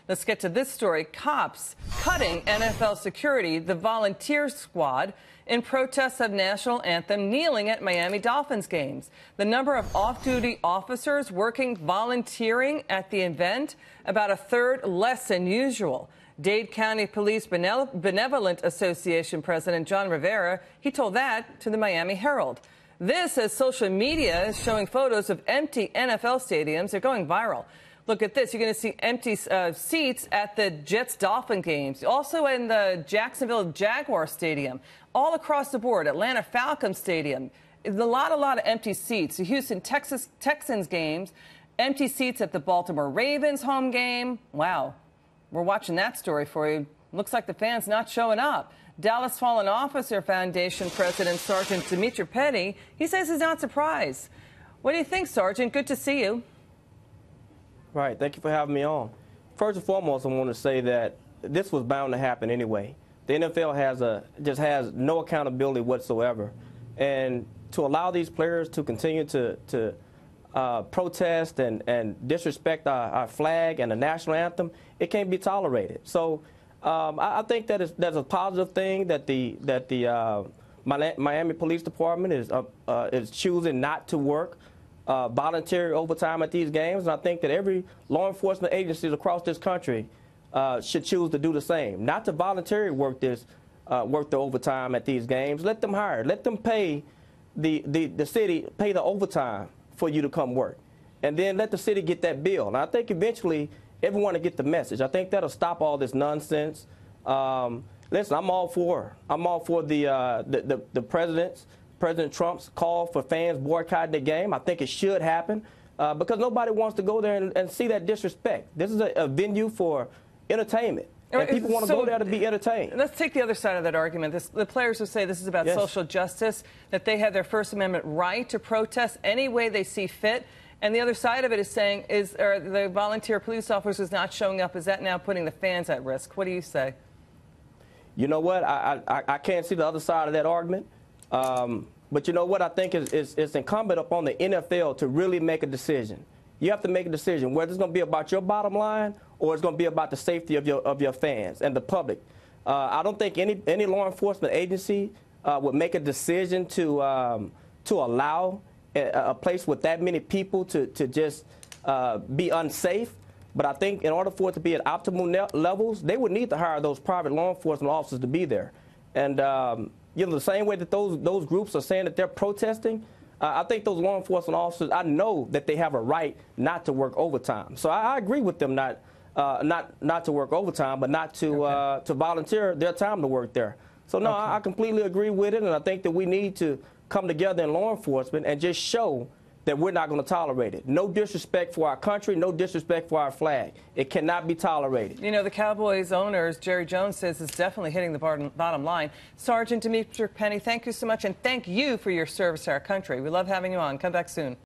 Let's get to this story. Cops cutting NFL security, the volunteer squad, in protest of national anthem, kneeling at Miami Dolphins games. The number of off-duty officers working volunteering at the event, about a third less than usual. Dade County Police Benevolent Association President John Rivera, he told that to the Miami Herald. This, as social media is showing photos of empty NFL stadiums. They're going viral. Look at this. You're going to see empty seats at the Jets-Dolphin games, also in the Jacksonville Jaguar Stadium, all across the board, Atlanta Falcons Stadium. A lot of empty seats. The Houston Texans games, empty seats at the Baltimore Ravens home game. Wow. We're watching that story for you. Looks like the fans not showing up. Dallas Fallen Officer Foundation President Sergeant Demetrick Pennie, he says he's not surprised. What do you think, Sergeant? Good to see you. Right. Thank you for having me on. First and foremost, I want to say that this was bound to happen anyway. The NFL just has no accountability whatsoever. And to allow these players to continue to protest and disrespect our flag and the national anthem, it can't be tolerated. So I think that that's a positive thing that the Miami Police Department is choosing not to work voluntary overtime at these games, and I think that every law enforcement agencies across this country should choose to do the same, not to voluntarily work the overtime at these games. Let them hire, let them pay the city pay the overtime for you to come work, and then let the city get that bill. And I think eventually everyone will get the message. I think that'll stop all this nonsense. Listen, I'm all for the President Trump's call for fans boycotting the game. I think it should happen because nobody wants to go there and see that disrespect. This is a venue for entertainment, and people want to go there to be entertained. Let's take the other side of that argument. The players who say this is about social justice, that they have their First Amendment right to protest any way they see fit. And the other side of it is saying, are the volunteer police officers not showing up, is that now putting the fans at risk? What do you say? You know what? I can't see the other side of that argument. But you know what? I think it's incumbent upon the NFL to really make a decision. You have to make a decision whether it's going to be about your bottom line or it's going to be about the safety of your fans and the public. I don't think any law enforcement agency would make a decision to allow a place with that many people to just be unsafe. But I think in order for it to be at optimal levels, they would need to hire those private law enforcement officers to be there. And you know, the same way that those groups are saying that they're protesting, I think those law enforcement officers, I know that they have a right not to work overtime. So I agree with them not to work overtime, but not to volunteer their time to work there. So no, I completely agree with it, and I think that we need to come together in law enforcement and just show that we're not going to tolerate it. No disrespect for our country, no disrespect for our flag. It cannot be tolerated. You know, the Cowboys owners, Jerry Jones, says it's definitely hitting the bottom line. Sergeant Demetrick Pennie, thank you so much, and thank you for your service to our country. We love having you on. Come back soon.